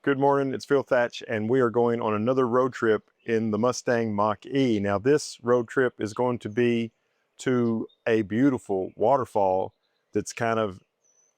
Good morning, it's Phil Thatch, and we are going on another road trip in the Mustang Mach E. Now, this road trip is going to be to a beautiful waterfall that's kind of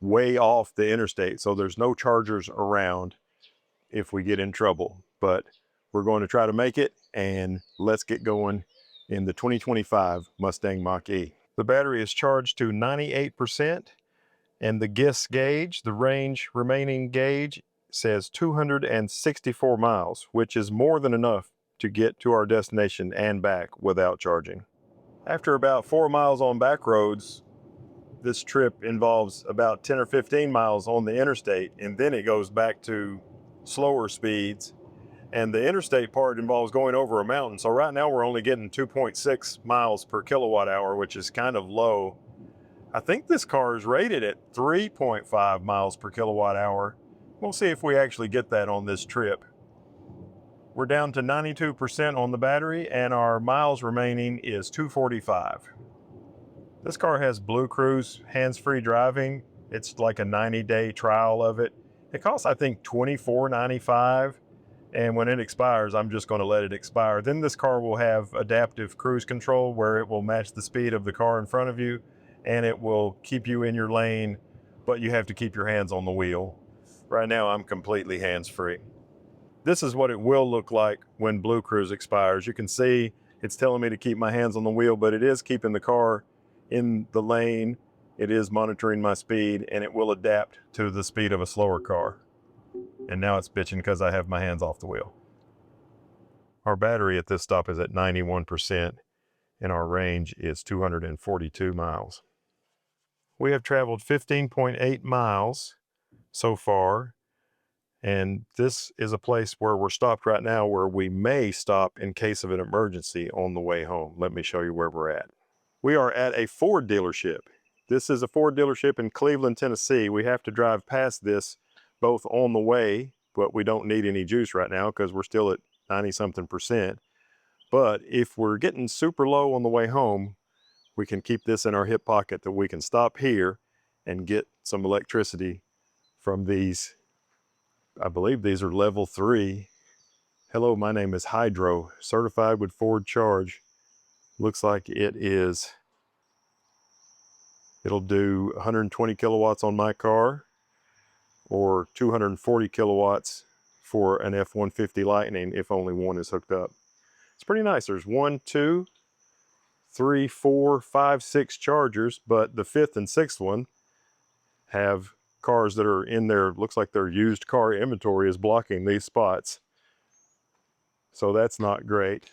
way off the interstate, so there's no chargers around if we get in trouble. But we're going to try to make it, and let's get going in the 2025 Mustang Mach E. The battery is charged to 98%, and the GIS gauge, the range remaining gauge, says 264 miles, which is more than enough to get to our destination and back without charging. After about 4 miles on back roads, this trip involves about 10 or 15 miles on the interstate, and then it goes back to slower speeds. And the interstate part involves going over a mountain. So right now we're only getting 2.6 miles per kilowatt hour, which is kind of low. I think this car is rated at 3.5 miles per kilowatt hour. We'll see if we actually get that on this trip. We're down to 92% on the battery, and our miles remaining is 245. This car has Blue Cruise hands-free driving. It's like a 90-day trial of it. It costs, I think, $24.95. And when it expires, I'm just going to let it expire. Then this car will have adaptive cruise control where it will match the speed of the car in front of you, and it will keep you in your lane, but you have to keep your hands on the wheel. Right now, I'm completely hands-free. This is what it will look like when Blue Cruise expires. You can see it's telling me to keep my hands on the wheel, but it is keeping the car in the lane. It is monitoring my speed, and it will adapt to the speed of a slower car. And now it's bitching because I have my hands off the wheel. Our battery at this stop is at 91%, and our range is 242 miles. We have traveled 15.8 miles so far, and this is a place where we're stopped right now where we may stop in case of an emergency on the way home. Let me show you where we're at. We are at a Ford dealership. This is a Ford dealership in Cleveland, Tennessee. We have to drive past this both on the way, but we don't need any juice right now because we're still at 90-something%. But if we're getting super low on the way home, we can keep this in our hip pocket that we can stop here and get some electricity from these. I believe these are level 3. Hello, my name is Hydro, certified with Ford Charge. Looks like it'll do 120 kilowatts on my car or 240 kilowatts for an F-150 Lightning if only one is hooked up. It's pretty nice. There's 1, 2, 3, 4, 5, 6 chargers, but the 5th and 6th one have cars that are in there. Looks like their used car inventory is blocking these spots. So that's not great.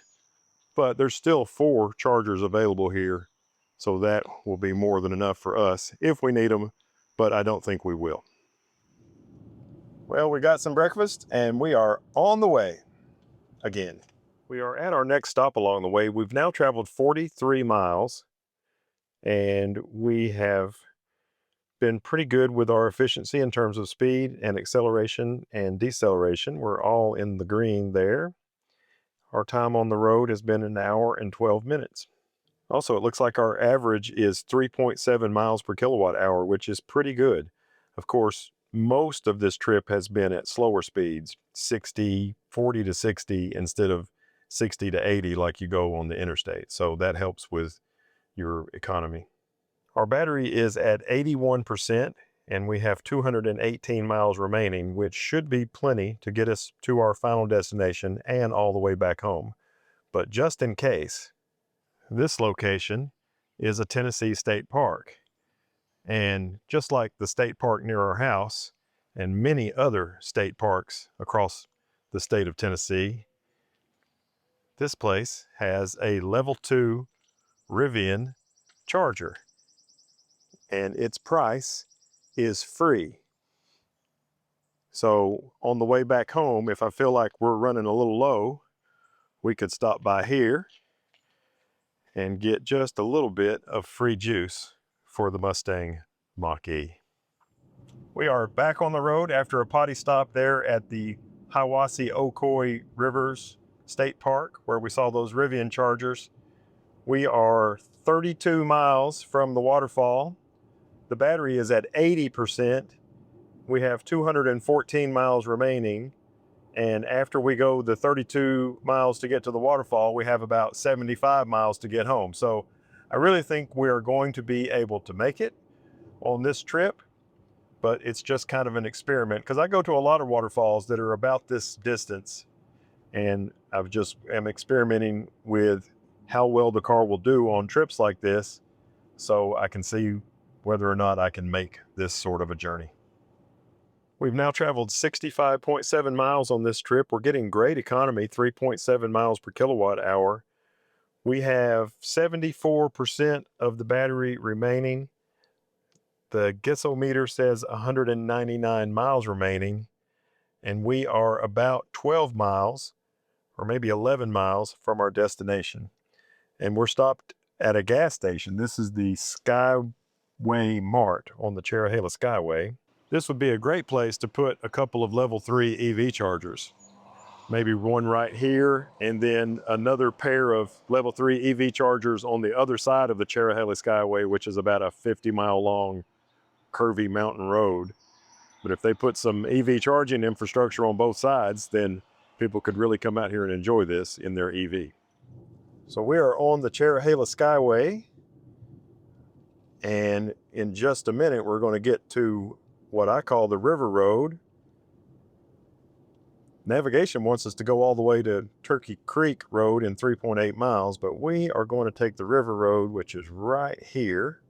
But there's still 4 chargers available here. So that will be more than enough for us if we need them, but I don't think we will. Well, we got some breakfast and we are on the way again. We are at our next stop along the way. We've now traveled 43 miles and we have been pretty good with our efficiency in terms of speed and acceleration and deceleration. We're all in the green there. Our time on the road has been 1 hour and 12 minutes. Also, it looks like our average is 3.7 miles per kilowatt hour, which is pretty good. Of course, most of this trip has been at slower speeds, 40 to 60 instead of 60 to 80 like you go on the interstate. So that helps with your economy. Our battery is at 81% and we have 218 miles remaining, which should be plenty to get us to our final destination and all the way back home. But just in case, this location is a Tennessee state park. And just like the state park near our house and many other state parks across the state of Tennessee, this place has a level 2 Rivian charger. And its price is free. So on the way back home, if I feel like we're running a little low, we could stop by here and get just a little bit of free juice for the Mustang Mach E. We are back on the road after a potty stop there at the Hiwassee-Ocoee Rivers State Park where we saw those Rivian chargers. We are 32 miles from the waterfall. The battery is at 80%. We have 214 miles remaining, And after we go the 32 miles to get to the waterfall, we have about 75 miles to get home. So I really think we are going to be able to make it on this trip, but it's just kind of an experiment because I go to a lot of waterfalls that are about this distance, and I've just am experimenting with how well the car will do on trips like this so I can see whether or not I can make this sort of a journey. We've now traveled 65.7 miles on this trip. We're getting great economy, 3.7 miles per kilowatt hour. We have 74% of the battery remaining. The Gitsometer says 199 miles remaining, and we are about 12 miles or maybe 11 miles from our destination. And we're stopped at a gas station. This is the Skyway Mart on the Cherahela Skyway. This would be a great place to put a couple of level 3 EV chargers. Maybe one right here, and then another pair of level 3 EV chargers on the other side of the Cherahela Skyway, which is about a 50-mile long curvy mountain road. But if they put some EV charging infrastructure on both sides, then people could really come out here and enjoy this in their EV. So we are on the Cherahela Skyway, and in just a minute we're going to get to what I call the River Road. Navigation wants us to go all the way to Turkey Creek Road in 3.8 miles, but we are going to take the River Road, which is right here,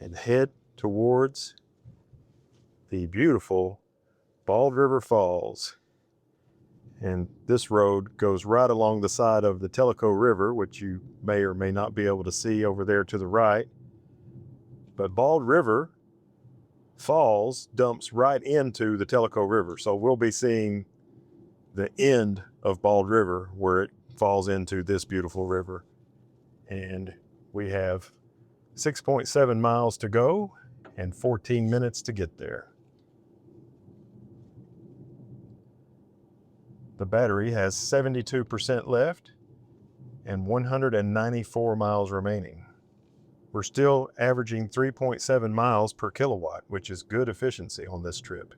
and head towards the beautiful Bald River Falls. And this road goes right along the side of the Tellico River, which you may or may not be able to see over there to the right. But Bald River Falls dumps right into the Tellico River. So we'll be seeing the end of Bald River where it falls into this beautiful river. And we have 6.7 miles to go and 14 minutes to get there. The battery has 72% left and 194 miles remaining. We're still averaging 3.7 miles per kilowatt, which is good efficiency on this trip.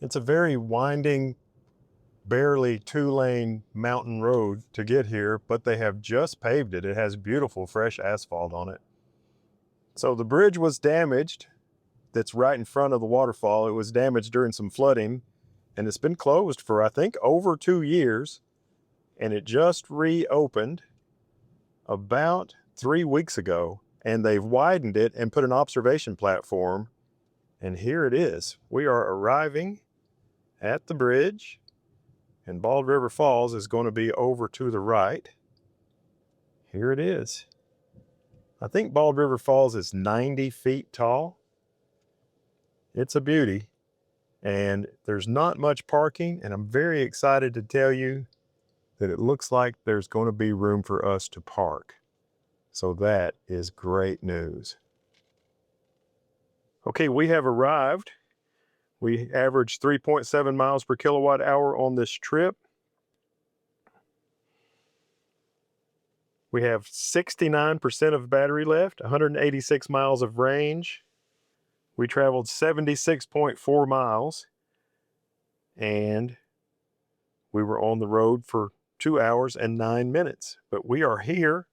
It's a very winding, barely 2-lane mountain road to get here, but they have just paved it. It has beautiful fresh asphalt on it. So the bridge was damaged. That's right in front of the waterfall. It was damaged during some flooding, and it's been closed for, I think, over 2 years. And it just reopened about 3 weeks ago, and they've widened it and put an observation platform, and here it is. We are arriving at the bridge, and Bald River Falls is going to be over to the right. Here it is. I think Bald River Falls is 90 feet tall. It's a beauty, and there's not much parking, and I'm very excited to tell you that it looks like there's going to be room for us to park. So that is great news. Okay, we have arrived. We averaged 3.7 miles per kilowatt hour on this trip. We have 69% of battery left, 186 miles of range. We traveled 76.4 miles, and we were on the road for 2 hours and 9 minutes. But we are here,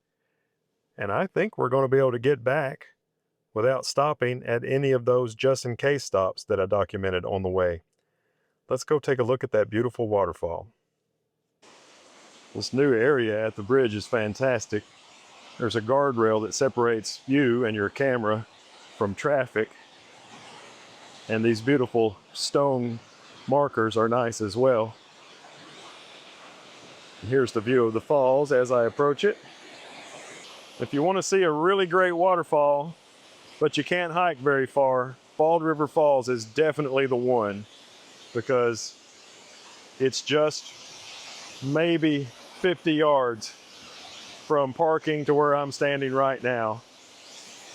and I think we're going to be able to get back without stopping at any of those just-in-case stops that I documented on the way. Let's go take a look at that beautiful waterfall. This new area at the bridge is fantastic. There's a guardrail that separates you and your camera from traffic, and these beautiful stone markers are nice as well. Here's the view of the falls as I approach it. If you want to see a really great waterfall, but you can't hike very far, Bald River Falls is definitely the one, because it's just maybe 50 yards from parking to where I'm standing right now.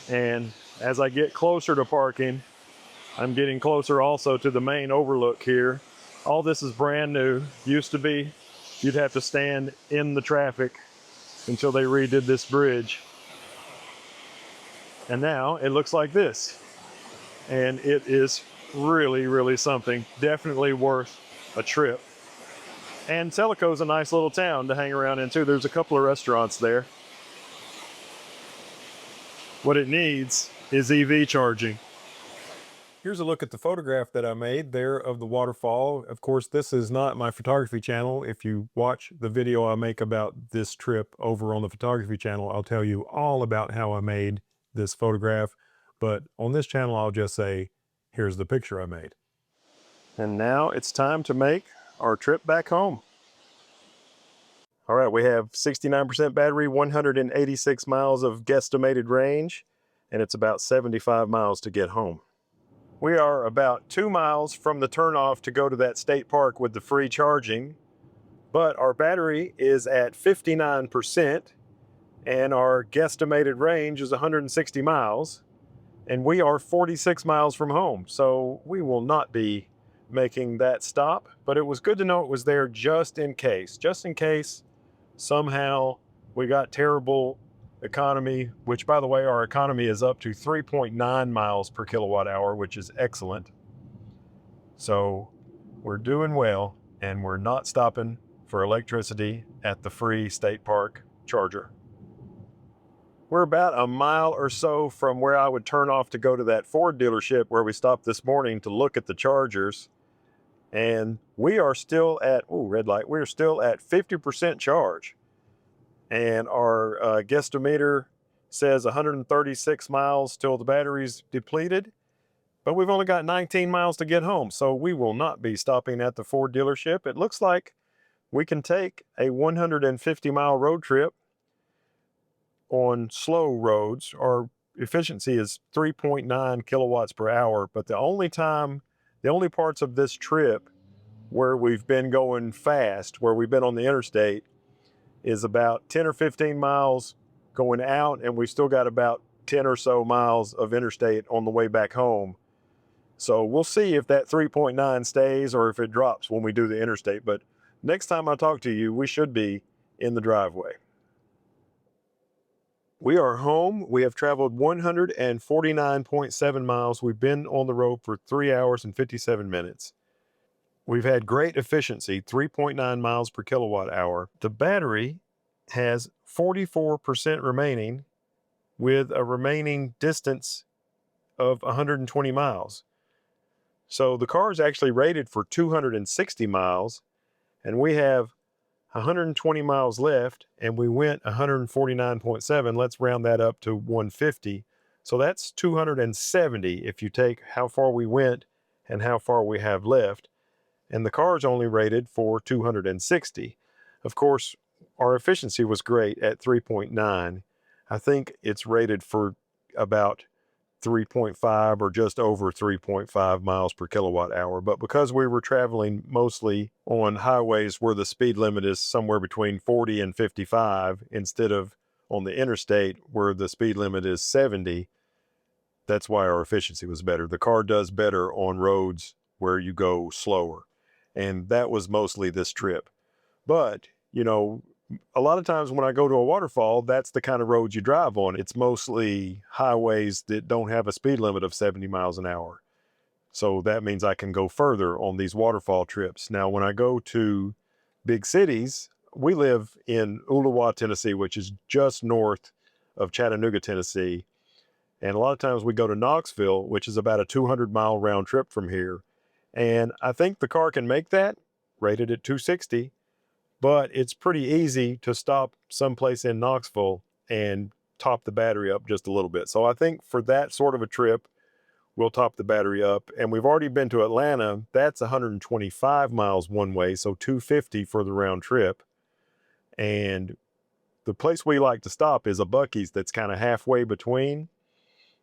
And as I get closer to parking, I'm getting closer also to the main overlook here. All this is brand new. Used to be, you'd have to stand in the traffic until they redid this bridge. And now it looks like this. And it is really, really something. Definitely worth a trip. And Tellico's a nice little town to hang around in too. There's a couple of restaurants there. What it needs is EV charging. Here's a look at the photograph that I made there of the waterfall. Of course, this is not my photography channel. If you watch the video I make about this trip over on the photography channel, I'll tell you all about how I made this photograph. But on this channel, I'll just say, here's the picture I made. And now it's time to make our trip back home. All right, we have 69% battery, 186 miles of guesstimated range, and it's about 75 miles to get home. We are about 2 miles from the turnoff to go to that state park with the free charging, but our battery is at 59% and our guesstimated range is 160 miles, and we are 46 miles from home, so we will not be making that stop, but it was good to know it was there just in case somehow we got terrible economy, which by the way, our economy is up to 3.9 miles per kilowatt hour, which is excellent. So we're doing well, and we're not stopping for electricity at the free state park charger. We're about a mile or so from where I would turn off to go to that Ford dealership where we stopped this morning to look at the chargers. And we are still at, red light, we're still at 50% charge. And our guesstimator says 136 miles till the battery's depleted, but we've only got 19 miles to get home, so we will not be stopping at the Ford dealership. It looks like we can take a 150-mile road trip on slow roads. Our efficiency is 3.9 kilowatts per hour, but the only parts of this trip where we've been going fast, where we've been on the interstate, is about 10 or 15 miles going out, and we've still got about 10 or so miles of interstate on the way back home. So we'll see if that 3.9 stays or if it drops when we do the interstate. But next time I talk to you, we should be in the driveway. We are home. We have traveled 149.7 miles. We've been on the road for 3 hours and 57 minutes. We've had great efficiency, 3.9 miles per kilowatt hour. The battery has 44% remaining with a remaining distance of 120 miles. So the car is actually rated for 260 miles, and we have 120 miles left, and we went 149.7. Let's round that up to 150. So that's 270 if you take how far we went and how far we have left. And the car is only rated for 260. Of course, our efficiency was great at 3.9. I think it's rated for about 3.5 or just over 3.5 miles per kilowatt hour. But because we were traveling mostly on highways where the speed limit is somewhere between 40 and 55 instead of on the interstate where the speed limit is 70, that's why our efficiency was better. The car does better on roads where you go slower. And that was mostly this trip. But, you know, a lot of times when I go to a waterfall, that's the kind of roads you drive on. It's mostly highways that don't have a speed limit of 70 miles an hour. So that means I can go further on these waterfall trips. Now, when I go to big cities, we live in Ooltewah, Tennessee, which is just north of Chattanooga, Tennessee. And a lot of times we go to Knoxville, which is about a 200-mile round trip from here. And I think the car can make that, rated at 260, but it's pretty easy to stop someplace in Knoxville and top the battery up just a little bit. So I think for that sort of a trip, we'll top the battery up. And we've already been to Atlanta. That's 125 miles one way, so 250 for the round trip. And the place we like to stop is a Buc-ee's that's kind of halfway between.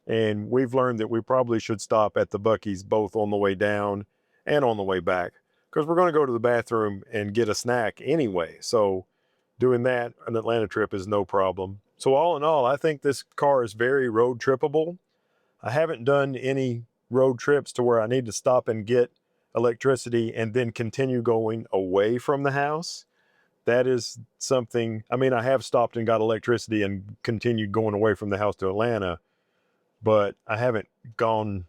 And we've learned that we probably should stop at the Buc-ee's both on the way down and on the way back, because we're going to go to the bathroom and get a snack anyway. So doing that an Atlanta trip is no problem. So all in all, I think this car is very road trippable. I haven't done any road trips to where I need to stop and get electricity and then continue going away from the house. That is something, I mean, I have stopped and got electricity and continued going away from the house to Atlanta, but I haven't gone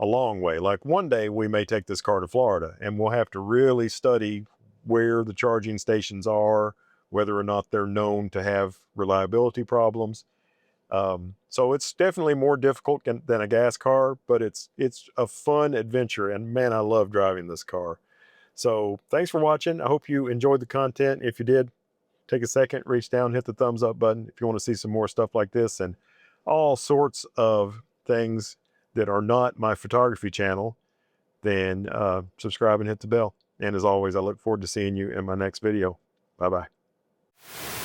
a long way. Like one day we may take this car to Florida and we'll have to really study where the charging stations are, whether or not they're known to have reliability problems. So it's definitely more difficult than a gas car, but it's a fun adventure, and man, I love driving this car. So thanks for watching. I hope you enjoyed the content. If you did, take a second, reach down, hit the thumbs up button if you want to see some more stuff like this and all sorts of things that are not my photography channel. Then subscribe and hit the bell. And as always, I look forward to seeing you in my next video. Bye-bye.